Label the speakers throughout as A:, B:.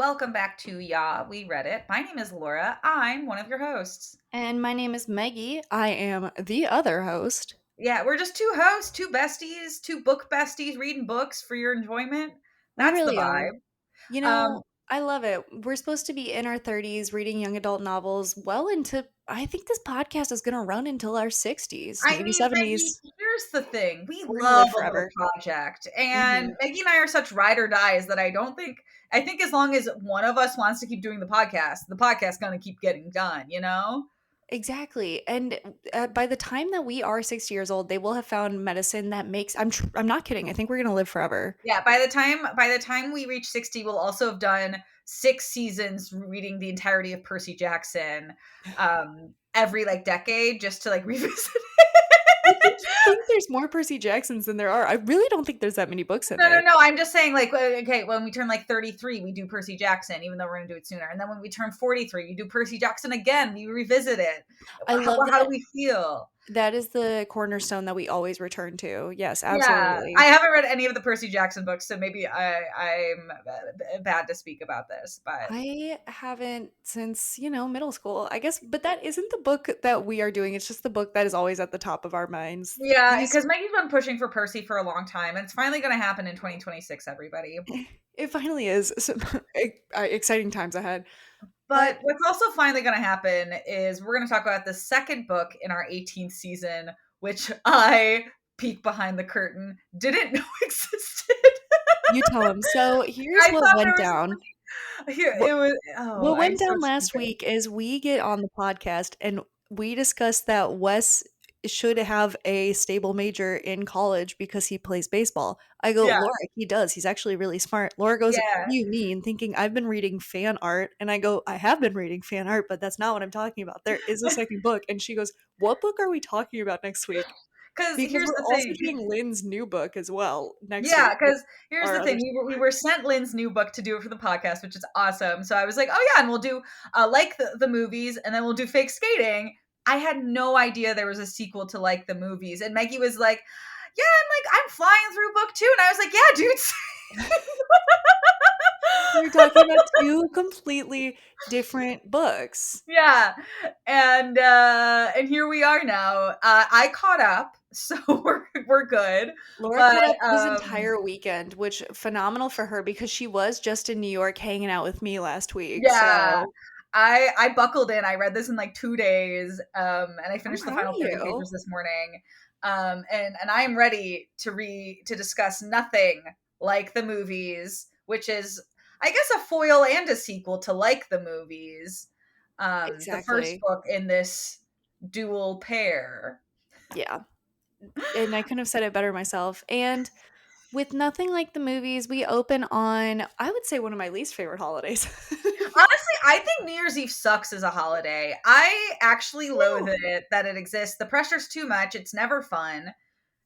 A: Welcome back to Yeah, We Read It. My name is Laura. I'm one of your hosts.
B: And my name is Meggie. I am the other host.
A: Yeah, we're just two hosts, two besties, two book besties reading books for your enjoyment.
B: We
A: That's the
B: really are.
A: vibe.
B: You
A: Um,
B: know, I love it. We're supposed to be in our 30s reading young adult novels well into, I think this podcast is going to run until our 60s,
A: I
B: maybe
A: mean, Meggie,
B: 70s.
A: here's the thing. We
B: We're going to
A: love
B: live
A: a little
B: forever.
A: project. And
B: Hmm.
A: Meggie and I are such ride or dies that I think as long as one of us wants to keep doing the podcast's going to keep getting done, you know?
B: Exactly. And by the time that we are 60 years old, they will have found medicine that makes, I'm not kidding. I think we're going to live forever.
A: Yeah, by the time we reach 60, we'll also have done 6 seasons reading the entirety of Percy Jackson every like decade just to like revisit
B: I think
A: it.
B: you think there's more Percy Jacksons than there are. I really don't think there's that many books in
A: No, no,
B: it.
A: no. I'm just saying, like, okay, when we turn like 33, we do Percy Jackson, even though we're going to do it sooner. And then when we turn 43, we do Percy Jackson again. We revisit it.
B: I love
A: How do
B: that.
A: we feel?
B: That is the cornerstone that we always return to. Yes,
A: Yeah, I
B: absolutely.
A: haven't read any of the Percy Jackson books, so maybe I'm bad to speak about this, but
B: I haven't since, middle school, I guess, but that isn't the book that we are doing. It's just the book that is always at the top of our minds.
A: yeah,
B: These,
A: because Maggie's been pushing for Percy for a long time, and it's finally going to happen in 2026, everybody.
B: it finally is. Exciting times ahead.
A: But
B: But
A: what's also finally going to happen is we're going to talk about the second book in our 18th season, which I, peek behind the curtain, didn't know existed.
B: you tell them. So here's
A: I
B: what
A: thought there
B: went
A: was
B: down.
A: here
B: What
A: it was. Oh,
B: what
A: I'm
B: went
A: so
B: down last
A: stupid.
B: week is we get on the podcast and we discussed that Wes should have a stable major in college because he plays baseball. I go,
A: Yeah,
B: Laura, he does. He's actually really smart. Laura goes, what
A: yeah.
B: do you mean? Thinking I've been reading fan art. And I go, I have been reading fan art, but that's not what I'm talking about. There is a second book. And she goes, what book are we talking about next week?
A: Because
B: Because
A: here's
B: we're
A: the
B: also
A: thing.
B: doing Lynn's new book as well next
A: Yeah,
B: week with
A: because here's the
B: our other
A: thing. We were sent Lynn's new book to do it for the podcast, which is awesome. So I was like, oh yeah, and we'll do like the movies, and then we'll do fake skating. I had no idea there was a sequel to like the movies, and Maggie was like, yeah, I'm flying through book two, and I was like, yeah, dude.
B: we're talking about two completely different books.
A: Yeah, and here we are now. I caught up, so we're good.
B: Laura
A: But
B: caught up this entire weekend, which phenomenal for her because she was just in New York hanging out with me last week.
A: yeah,
B: So
A: I buckled in. I read this in like 2 days, and I
B: I'm
A: finished the
B: proud of
A: final 30
B: you.
A: pages this morning. And I am ready to discuss nothing like the movies, which is I guess a foil and a sequel to like the movies. The first
B: Exactly.
A: book in this dual pair.
B: Yeah. And I couldn't have said it better myself. And with nothing like the movies, we open on, I would say, one of my least favorite holidays.
A: Honestly, I think New Year's Eve sucks as a holiday. I actually loathe
B: No.
A: it that it exists. The pressure's too much. It's never fun.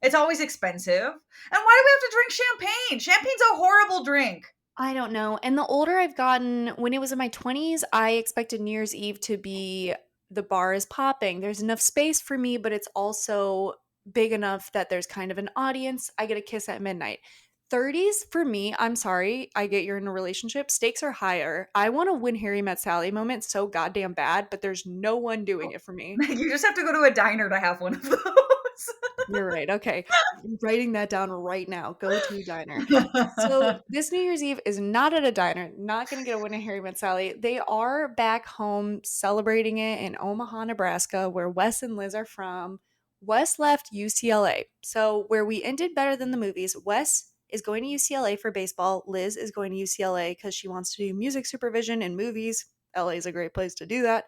A: It's always expensive. And why do we have to drink champagne? Champagne's a horrible drink.
B: I don't know. And the older I've gotten, when it was in my 20s, I expected New Year's Eve to be the bar is popping. There's enough space for me, but it's also big enough that there's kind of an audience. I get a kiss at midnight. 30s for me, I'm sorry, I get you're in a relationship. Stakes are higher. I want a when Harry met Sally moment so goddamn bad, but there's no one doing it for me.
A: You just have to go to a diner to have one of those.
B: You're right. Okay. I'm writing that down right now. Go to diner. So this New Year's Eve is not at a diner, not going to get a win at Harry Met Sally. They are back home celebrating it in Omaha, Nebraska, where Wes and Liz are from. Wes left UCLA. So where we ended better than the movies, Wes is going to UCLA for baseball. Liz is going to UCLA because she wants to do music supervision and movies. LA is a great place to do that.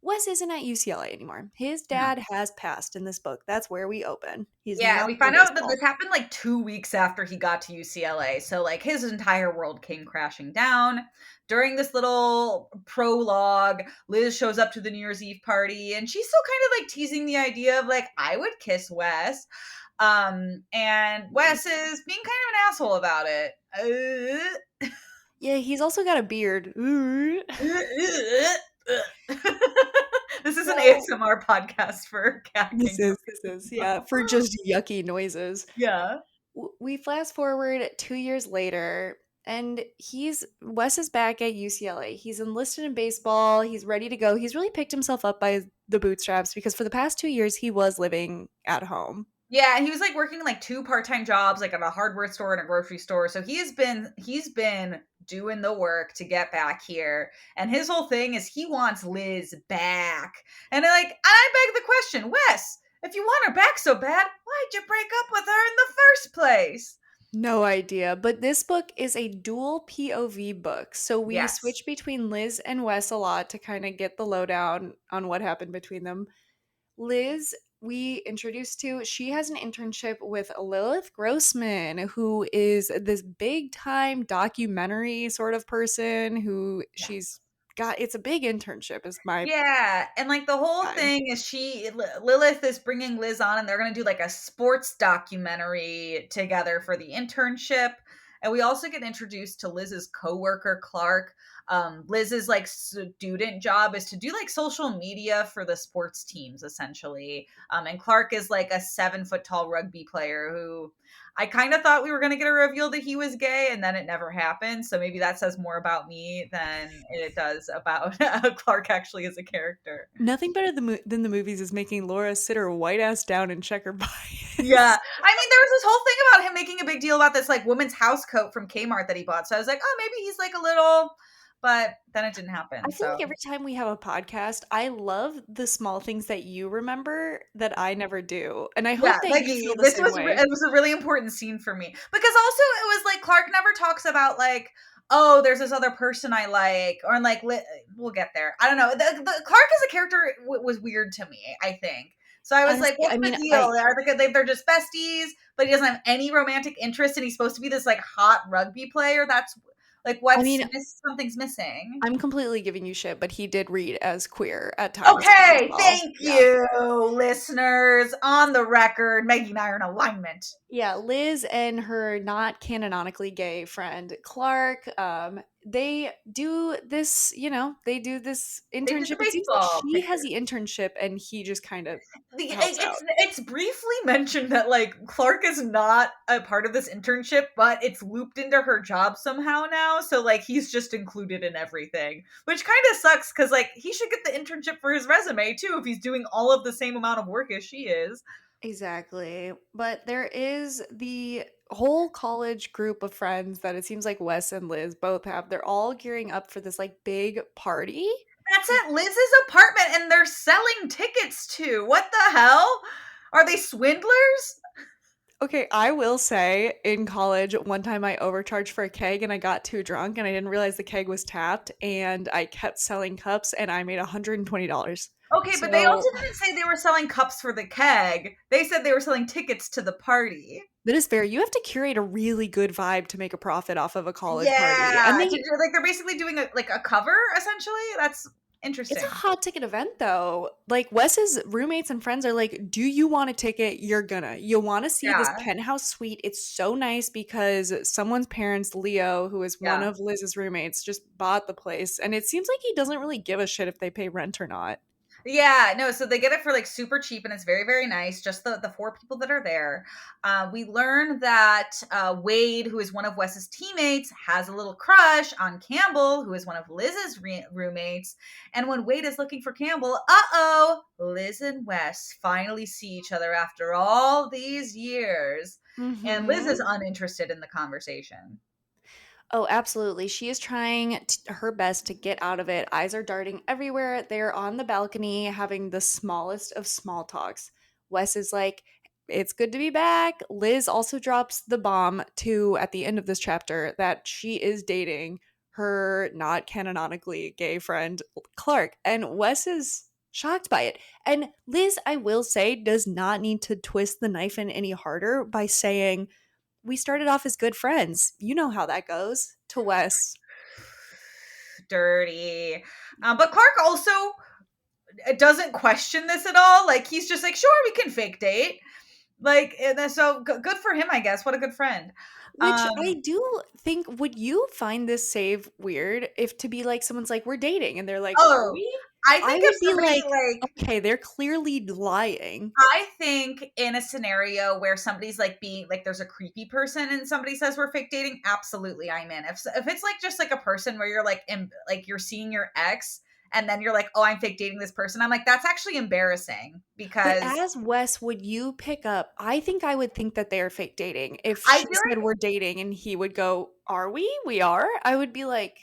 B: Wes isn't at UCLA anymore. His
A: No.
B: dad has passed in this book. That's where we open. He's
A: Yeah,
B: no
A: and we
B: more
A: find out that
B: baseball.
A: this happened like 2 weeks after he got to UCLA. So, like, his entire world came crashing down. During this little prologue, Liz shows up to the New Year's Eve party and she's still kind of like teasing the idea of like, I would kiss Wes. And Wes is being kind of an asshole about it.
B: Yeah, he's also got a beard.
A: This is an
B: So
A: ASMR podcast for
B: this
A: gagging.
B: is yeah, for just yucky noises.
A: Yeah.
B: We fast forward 2 years later. And Wes is back at UCLA. He's enlisted in baseball. He's ready to go. He's really picked himself up by the bootstraps because for the past 2 years he was living at home.
A: Yeah, he was like working like two part-time jobs, like at a hardware store and a grocery store. So he's been doing the work to get back here. And his whole thing is he wants Liz back. And I beg the question, Wes, if you want her back so bad, why'd you break up with her in the first place?
B: No idea. But this book is a dual POV book. So we
A: Yes.
B: switch between Liz and Wes a lot to kind of get the lowdown on what happened between them. Liz, we introduced to, she has an internship with Lilith Grossman, who is this big time documentary sort of person who she's got. It's a big internship, is my
A: Yeah, and like the whole
B: time.
A: thing is Lilith is bringing Liz on, and they're going to do like a sports documentary together for the internship. And we also get introduced to Liz's coworker Clark. Liz's like student job is to do like social media for the sports teams essentially. And Clark is like a 7 foot tall rugby player who I kind of thought we were going to get a reveal that he was gay, and then it never happened. So maybe that says more about me than it does about Clark actually as a character.
B: Nothing better than the movies is making Laura sit her white ass down and check her
A: Yeah.
B: bias.
A: I mean, there was this whole thing about him making a big deal about this like woman's house coat from Kmart that he bought. So I was like, oh, maybe he's like a little, but then it didn't
B: I
A: happen.
B: feel
A: So
B: like every time we have a podcast, I love the small things that you remember that I never do. And I
A: yeah,
B: hope that you
A: Meggie,
B: feel the same way.
A: it was a really important scene for me because also it was like Clark never talks about like, oh, there's this other person I like, or like we'll get there. I don't know. The Clark as a character was weird to me. I think so. I was like,
B: Honestly,
A: what's
B: I
A: the
B: mean,
A: deal? They're just besties, but he doesn't have any romantic interest, and he's supposed to be this like hot rugby player. That's like
B: I mean,
A: something's missing.
B: I'm completely giving you shit, but he did read as queer at times in
A: Okay,
B: baseball.
A: thank
B: Yeah.
A: you, listeners. On the record, Maggie and I are in alignment.
B: Yeah, Liz and her not canonically gay friend Clark, they do this, they do this
A: They did the
B: internship. It seems like
A: baseball
B: she has
A: picture.
B: the internship and he just kind of helps
A: It's
B: out.
A: it's briefly mentioned that like Clark is not a part of this internship, but it's looped into her job somehow now. So like he's just included in everything, which kind of sucks because like he should get the internship for his resume too if he's doing all of the same amount of work as she is.
B: Exactly. But there is the whole college group of friends that it seems like Wes and Liz both have. They're all gearing up for this like big party.
A: That's at Liz's apartment, and they're selling tickets to. What the hell? Are they swindlers?
B: Okay, I will say in college, one time I overcharged for a keg and I got too drunk and I didn't realize the keg was tapped and I kept selling cups and I made $120.
A: Okay, but they also
B: So
A: didn't say they were selling cups for the keg. They said they were selling tickets to the party.
B: that is fair. You have to curate a really good vibe to make a profit off of a college party. And
A: Yeah, like they're basically doing a cover essentially. That's
B: it's a
A: interesting.
B: hot ticket event though. Like Wes's roommates and friends are like, "Do you want a ticket? You're gonna. You want to see this
A: Yeah,
B: penthouse suite. It's so nice because someone's parents, Leo, who is one
A: yeah.
B: of Liz's roommates, just bought the place and it seems like he doesn't really give a shit if they pay rent or not."
A: Yeah, no, so they get it for like super cheap and it's very, very nice. Just the four people that are there. We learn that Wade, who is one of Wes's teammates, has a little crush on Campbell, who is one of Liz's roommates. And when Wade is looking for Campbell, Liz and Wes finally see each other after all these years. And Liz is
B: Mhm.
A: uninterested in the conversation.
B: Oh, absolutely. She is trying her best to get out of it. Eyes are darting everywhere. They're on the balcony having the smallest of small talks. Wes is like, it's good to be back. Liz also drops the bomb, too, at the end of this chapter that she is dating her not canonically gay friend, Clark. And Wes is shocked by it. And Liz, I will say, does not need to twist the knife in any harder by saying, we started off as good friends. You know how that goes to Wes.
A: Dirty. But Clark also doesn't question this at all. Like he's just like, sure, we can fake date. Like, and so good for him, I guess. What a good friend.
B: Which I
A: Um,
B: do think, would you find this save weird if to be like someone's like, we're dating, and they're like, are
A: oh,
B: we?
A: I
B: I
A: think
B: would
A: if
B: be
A: somebody
B: like,
A: like
B: okay, they're clearly lying.
A: I think in a scenario where somebody's like being like there's a creepy person and somebody says we're fake dating, absolutely I'm in. If it's like just like a person where you're like like you're seeing your ex and then you're like, "Oh, I'm fake dating this person." I'm like, "That's actually embarrassing,"
B: But
A: because
B: as Wes, would you pick up? I think I would think that they are fake dating. If
A: I
B: she
A: feel
B: said
A: like
B: we're dating and he would go, "Are we? We are?" I would be like,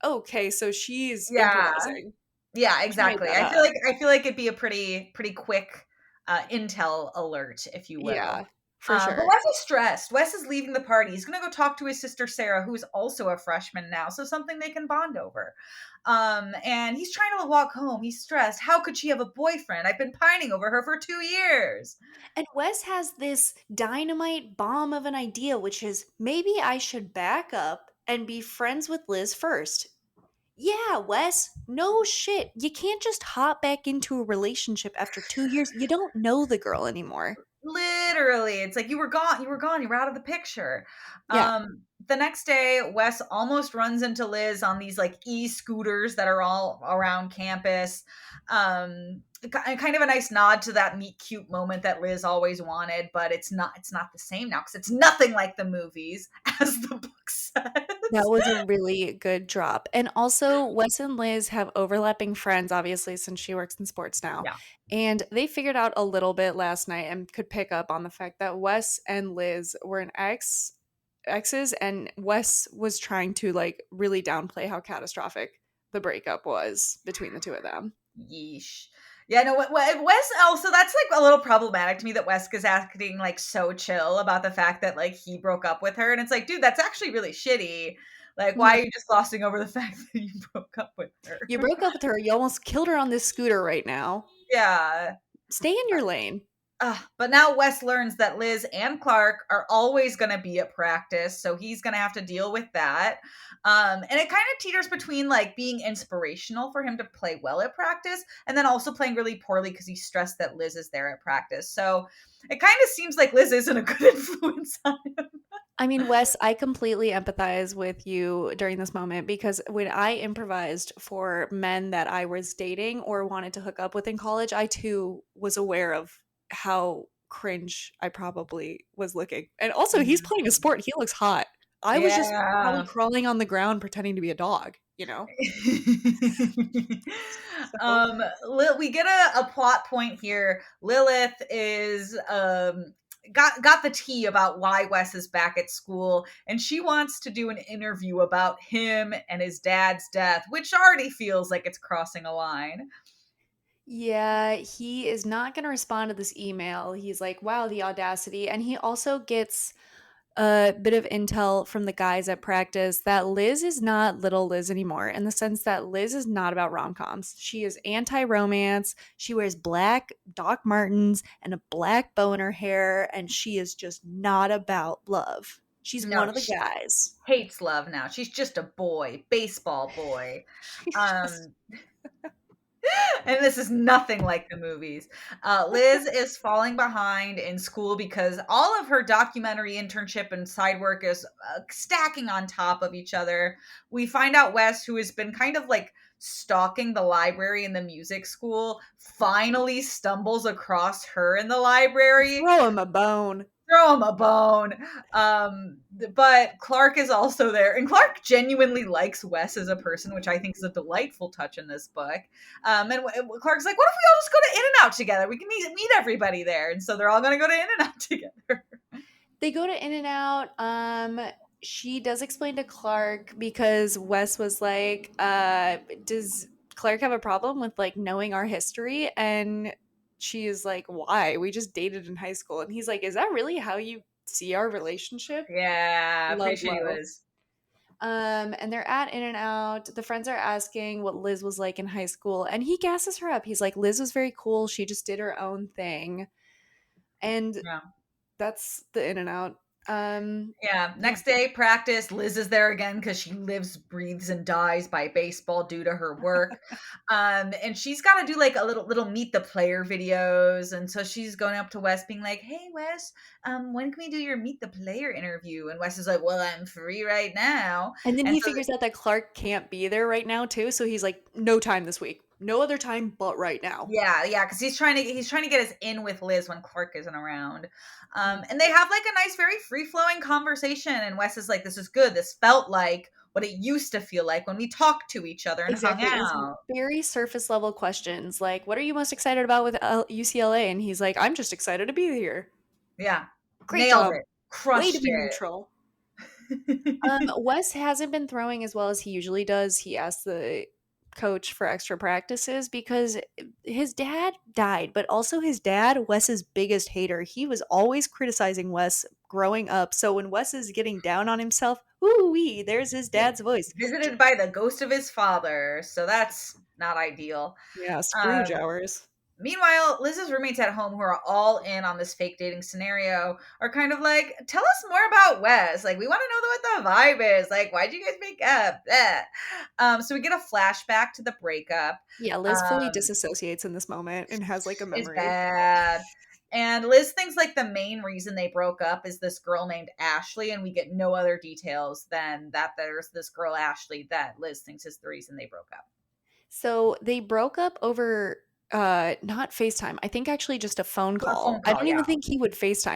B: "Okay, so she's
A: yeah.
B: improvising.
A: Yeah,
B: She made
A: exactly.
B: that up."
A: I feel like it'd be a pretty quick intel alert, if you will.
B: Yeah, for
A: But
B: sure.
A: Wes is stressed. Wes is leaving the party. He's gonna go talk to his sister Sarah, who's also a freshman now, so something they can bond over. And he's trying to walk home. He's stressed. How could she have a boyfriend? I've been pining over her for 2 years.
B: And Wes has this dynamite bomb of an idea, which is maybe I should back up and be friends with Liz first. Yeah, Wes, no shit. You can't just hop back into a relationship after 2 years. You don't know the girl anymore.
A: Literally, it's like you were out of the picture.
B: Yeah.
A: The next day, Wes almost runs into Liz on these like e-scooters that are all around campus. Kind of a nice nod to that meet cute moment that Liz always wanted, but it's not the same now because it's nothing like the movies, as the book
B: That
A: says.
B: was a really good drop. And also, Wes and Liz have overlapping friends, obviously, since she works in sports now.
A: Yeah.
B: And they figured out a little bit last night and could pick up on the fact that Wes and Liz were exes, and Wes was trying to like really downplay how catastrophic the breakup was between the two of them.
A: Yeesh. Yeah, no, Wes also that's like a little problematic to me that Wes is acting like so chill about the fact that like he broke up with her. And it's like, dude, that's actually really shitty. Like, why
B: Mm,
A: are you just glossing over the fact that you broke up with her?
B: you broke up with her. You almost killed her on this scooter right now.
A: Yeah.
B: Stay in your lane.
A: But now Wes learns that Liz and Clark are always going to be at practice, so he's going to have to deal with that. And it kind of teeters between like being inspirational for him to play well at practice, and then also playing really poorly because he's stressed that Liz is there at practice. So it kind of seems like Liz isn't a good influence on him.
B: I mean, Wes, I completely empathize with you during this moment because when I improvised for men that I was dating or wanted to hook up with in college, I too was aware of how cringe I probably was looking. And also, he's playing a sport. He looks hot. I was just probably
A: Yeah.
B: crawling on the ground pretending to be a dog, you know? So,
A: um we get a plot point here. Lilith is got the tea about why Wes is back at school, and she wants to do an interview about him and his dad's death, which already feels like it's crossing a line.
B: yeah, he is not going to respond to this email. He's like, wow, the audacity. And he also gets a bit of intel from the guys at practice that Liz is not little Liz anymore in the sense that Liz is not about rom-coms. She is anti-romance. She wears black Doc Martens and a black bow in her hair, and she is just not about love. She's one
A: No,
B: of the
A: she
B: guys.
A: hates love now. She's just a boy, baseball boy.
B: She's just
A: um and this is nothing like the movies. Liz is falling behind in school because all of her documentary internship and side work is stacking on top of each other. We find out Wes, who has been kind of like stalking the library in the music school, finally stumbles across her in the library.
B: throw him a bone.
A: Throw him a bone. But Clark is also there, and Clark genuinely likes Wes as a person, which I think is a delightful touch in this book. And Clark's like, "What if we all just go to In and Out together? We can meet everybody there." And so they're all going to go to In and Out together.
B: They go to In and Out. She does explain to Clark because Wes was like, does Clark have a problem with like knowing our history? And she is like, why? We just dated in high school. And he's like, is that really how you see our relationship?
A: Yeah,
B: Love
A: pretty sure he
B: low.
A: was.
B: And they're at In and Out. The friends are asking what Liz was like in high school, and he gasses her up. He's like, Liz was very cool. She just did her own thing. And
A: Yeah.
B: that's the In and Out.
A: Yeah.
B: Yeah.
A: Next day, practice. Liz is there again because she lives, breathes, and dies by baseball due to her work. And she's got to do like a little meet the player videos, and so she's going up to Wes, being like, "Hey, Wes, when can we do your meet the player interview?" And Wes is like, "Well, I'm free right now."
B: And then
A: And
B: he
A: so
B: figures out that Clark can't be there right now too, so he's like, "No time this week." No other time but right now.
A: Yeah, yeah, because he's trying to get us in with Liz when Clark isn't around.
B: Mm.
A: And they have like a nice, very free flowing conversation. And Wes is like, "This is good. This felt like what it used to feel like when we talked to each other and hung
B: Exactly. It was
A: out."
B: very surface level questions like, "What are you most excited about with UCLA?" And he's like, "I'm just excited to be here."
A: Yeah,
B: Great
A: nailed
B: job.
A: it,
B: Way to
A: crushed
B: be
A: it.
B: neutral. Wes hasn't been throwing as well as he usually does. He asked the coach for extra practices because his dad died, but also his dad, Wes's biggest hater. He was always criticizing Wes growing up. So when Wes is getting down on himself, ooh wee, there's his
A: He's
B: dad's voice.
A: visited by the ghost of his father, so that's not ideal.
B: Yeah, Scrooge
A: Um,
B: hours.
A: Meanwhile, Liz's roommates at home, who are all in on this fake dating scenario, are kind of like, "Tell us more about Wes. Like, we want to know what the vibe is. Like, why'd you guys make up?" Bleh. So we get a flashback to the breakup.
B: Yeah, Liz fully
A: Um,
B: disassociates in this moment and has like a
A: it's
B: memory.
A: bad. And Liz thinks like the main reason they broke up is this girl named Ashley, and we get no other details than that there's this girl Ashley that Liz thinks is the reason they broke up.
B: So they broke up over not FaceTime. I think actually just a phone
A: A
B: call.
A: phone
B: I
A: call,
B: don't even
A: yeah.
B: think he would FaceTime.